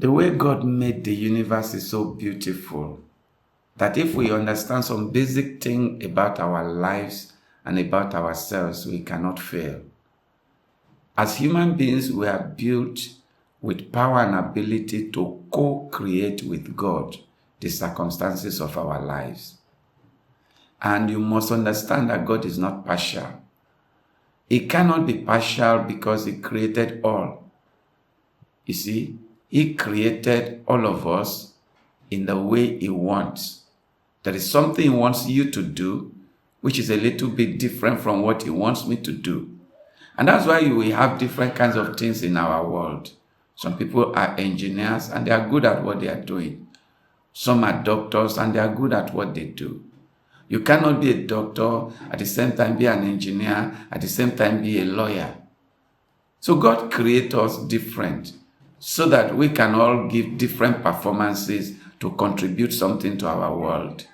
The way God made the universe is so beautiful that if we understand some basic thing about our lives and about ourselves, we cannot fail. As human beings, we are built with power and ability to co-create with God the circumstances of our lives. And you must understand that God is not partial. He cannot be partial because He created all. You see, He created all of us in the way He wants. There is something He wants you to do, which is a little bit different from what He wants me to do. And that's why we have different kinds of things in our world. Some people are engineers and they are good at what they are doing. Some are doctors and they are good at what they do. You cannot be a doctor, at the same time be an engineer, at the same time be a lawyer. So God created us different so that we can all give different performances to contribute something to our world.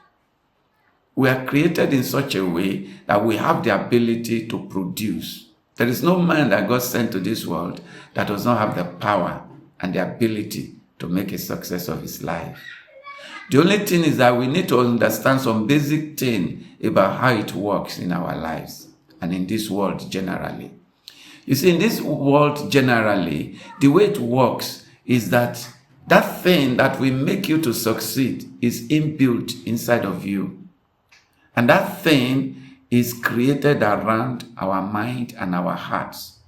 We are created in such a way that we have the ability to produce. There is no man that God sent to this world that does not have the power and the ability to make a success of his life. The only thing is that we need to understand some basic thing about how it works in our lives and in this world generally. You see, in this world generally, the way it works is that that thing that will make you to succeed is inbuilt inside of you. And that thing is created around our mind and our hearts.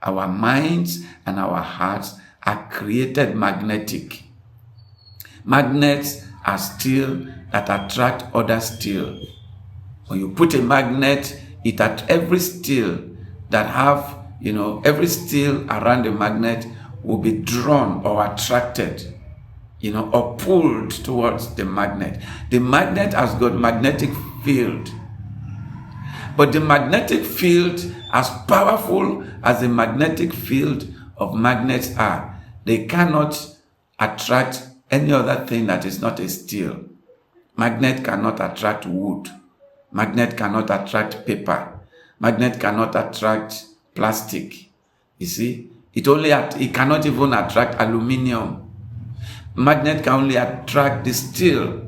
Our minds and our hearts are created magnetic. Magnets are steel that attract other steel. When you put a magnet, it at every steel that have, every steel around the magnet will be drawn or attracted, or pulled towards the magnet. The magnet has got magnetic field. But the magnetic field, as powerful as the magnetic field of magnets are, they cannot attract any other thing that is not a steel. Magnet cannot attract wood. Magnet cannot attract paper. Magnet cannot attract plastic. You see, it cannot even attract aluminium. Magnet can only attract the steel.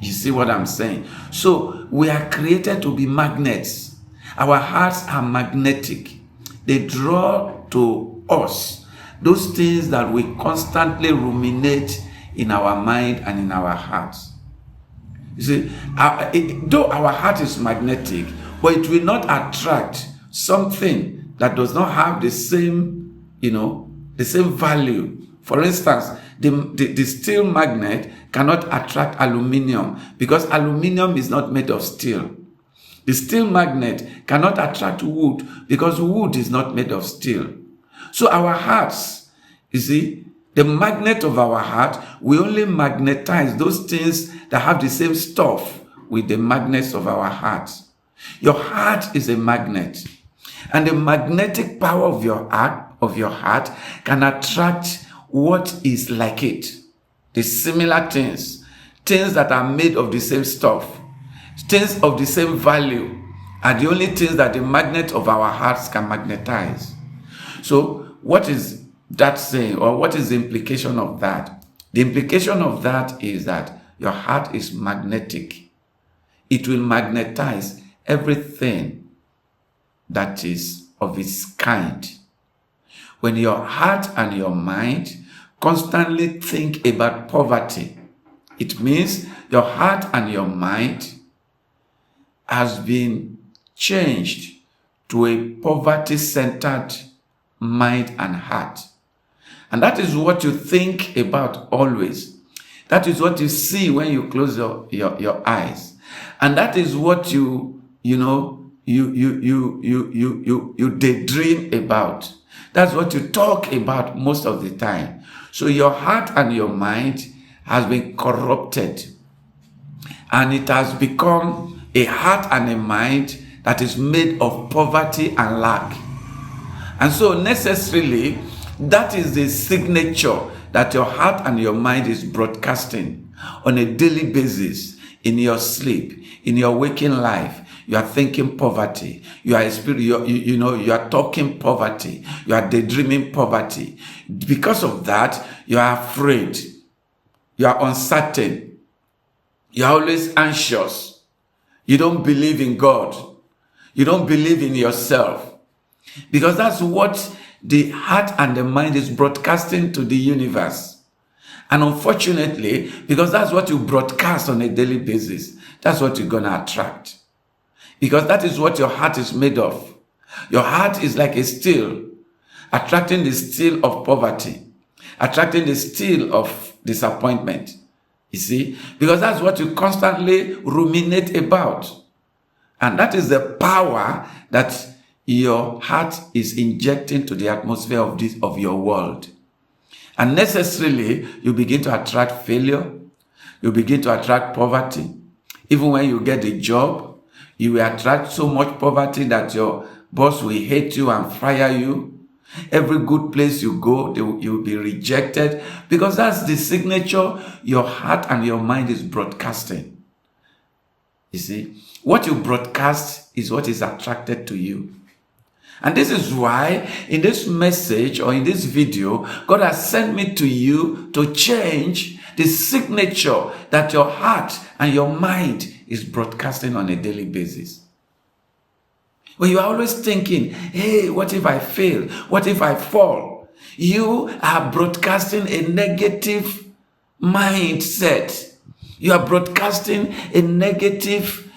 You see what I'm saying? So we are created to be magnets. Our hearts are magnetic. They draw to us those things that we constantly ruminate in our mind and in our hearts. You see, though our heart is magnetic, but it will not attract something that does not have the same, the same value. For instance, the steel magnet cannot attract aluminium because aluminium is not made of steel. The steel magnet cannot attract wood because wood is not made of steel. So our hearts, you see, the magnet of our heart, we only magnetize those things that have the same stuff with the magnets of our hearts. Your heart is a magnet, and the magnetic power of your heart can attract what is like it. The similar things that are made of the same stuff, things of the same value, are the only things that the magnet of our hearts can magnetize. So what is that saying, or what is the implication of that? The implication of that is that your heart is magnetic. It will magnetize everything that is of its kind. When your heart and your mind constantly think about poverty, it means your heart and your mind has been changed to a poverty-centered mind and heart. And that is what you think about always. That is what you see when you close your eyes. And that is what you daydream about. That's what you talk about most of the time. So your heart and your mind has been corrupted. And it has become a heart and a mind that is made of poverty and lack. And so necessarily, that is the signature that your heart and your mind is broadcasting on a daily basis, in your sleep, in your waking life. You are thinking poverty. You are you are talking poverty. You are daydreaming poverty. Because of that, you are afraid. You are uncertain. You are always anxious. You don't believe in God. You don't believe in yourself. Because that's what the heart and the mind is broadcasting to the universe. And unfortunately, because that's what you broadcast on a daily basis, that's what you're going to attract. Because that is what your heart is made of. Your heart is like a steel, attracting the steel of poverty, attracting the steel of disappointment. You see? Because that's what you constantly ruminate about. And that is the power that your heart is injecting to the atmosphere of your world. And necessarily, you begin to attract failure. You begin to attract poverty. Even when you get a job, you will attract so much poverty that your boss will hate you and fire you. Every good place you go, you'll be rejected, because that's the signature your heart and your mind is broadcasting. You see, what you broadcast is what is attracted to you. And this is why in this message or in this video, God has sent me to you to change the signature that your heart and your mind is broadcasting on a daily basis. When you are always thinking, hey, what if I fail? What if I fall? You are broadcasting a negative mindset. You are broadcasting a negative,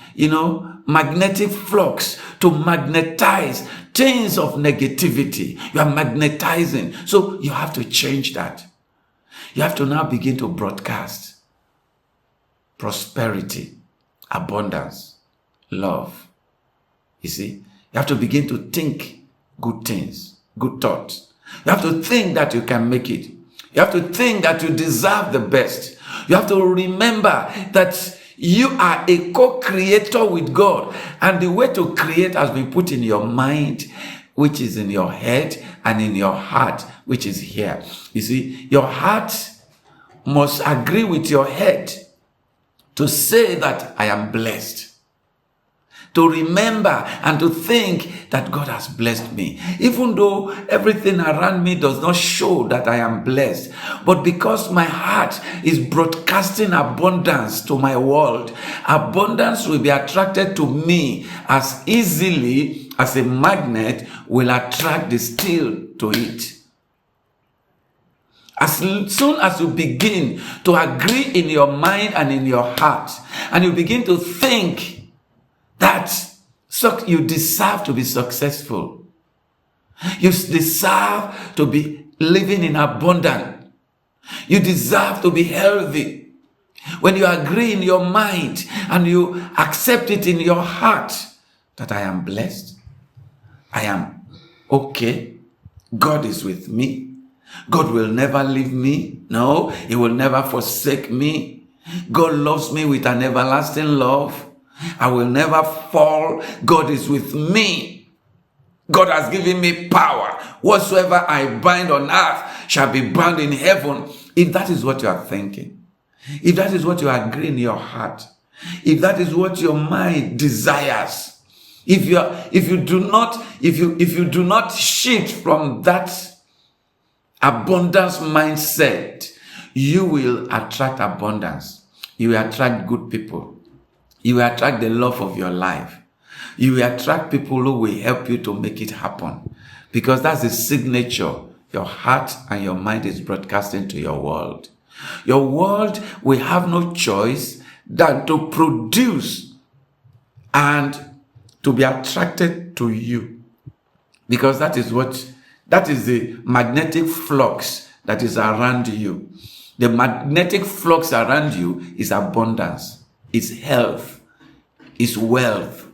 magnetic flux to magnetize things of negativity. You are magnetizing. So you have to change that. You have to now begin to broadcast prosperity, abundance, love. You see, you have to begin to think good things, good thoughts. You have to think that you can make it. You have to think that you deserve the best. You have to remember that you are a co-creator with God. And the way to create has been put in your mind, which is in your head, and in your heart, which is here. You see, your heart must agree with your head to say that I am blessed. To remember and to think that God has blessed me. Even though everything around me does not show that I am blessed. But because my heart is broadcasting abundance to my world, abundance will be attracted to me as easily as a magnet will attract the steel to it. As soon as you begin to agree in your mind and in your heart, and you begin to think that you deserve to be successful. You deserve to be living in abundance. You deserve to be healthy. When you agree in your mind and you accept it in your heart that I am blessed, I am okay, God is with me, God will never leave me, no, He will never forsake me, God loves me with an everlasting love, I will never fall. God is with me. God has given me power. Whatsoever I bind on earth shall be bound in heaven. If that is what you are thinking, if that is what you agree in your heart, if that is what your mind desires, if you do not shift from that abundance mindset, you will attract abundance. You will attract good people. You will attract the love of your life. You will attract people who will help you to make it happen. Because that's the signature your heart and your mind is broadcasting to your world. Your world will have no choice than to produce and to be attracted to you. Because that is the magnetic flux that is around you. The magnetic flux around you is abundance, is health, is wealth,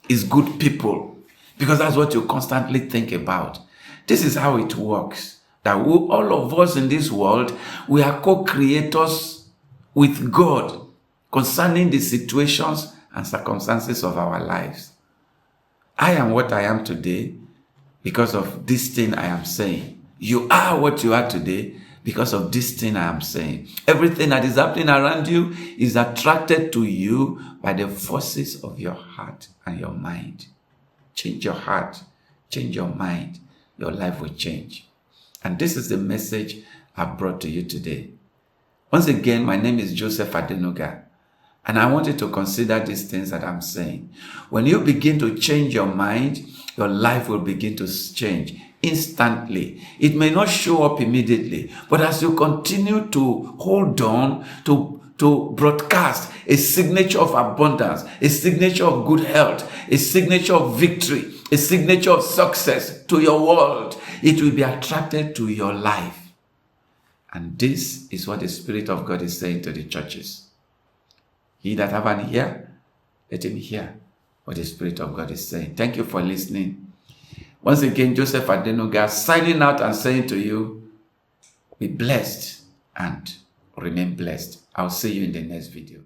is good people. Because that's what you constantly think about. This is how it works. That all of us in this world, we are co-creators with God concerning the situations and circumstances of our lives. I am what I am today because of this thing I am saying. You are what you are today because of this thing I am saying. Everything that is happening around you is attracted to you by the forces of your heart and your mind. Change your heart, change your mind, your life will change. And this is the message I've brought to you today. Once again, my name is Joseph Adenuga, and I want you to consider these things that I'm saying. When you begin to change your mind, your life will begin to change instantly. It may not show up immediately, but as you continue to hold on to broadcast a signature of abundance, a signature of good health, a signature of victory, a signature of success to your world, it will be attracted to your life. And this is what the Spirit of God is saying to the churches. He that have an ear, let him hear what the Spirit of God is saying. Thank you for listening. Once again, Joseph Adenuga signing out and saying to you, be blessed and remain blessed. I'll see you in the next video.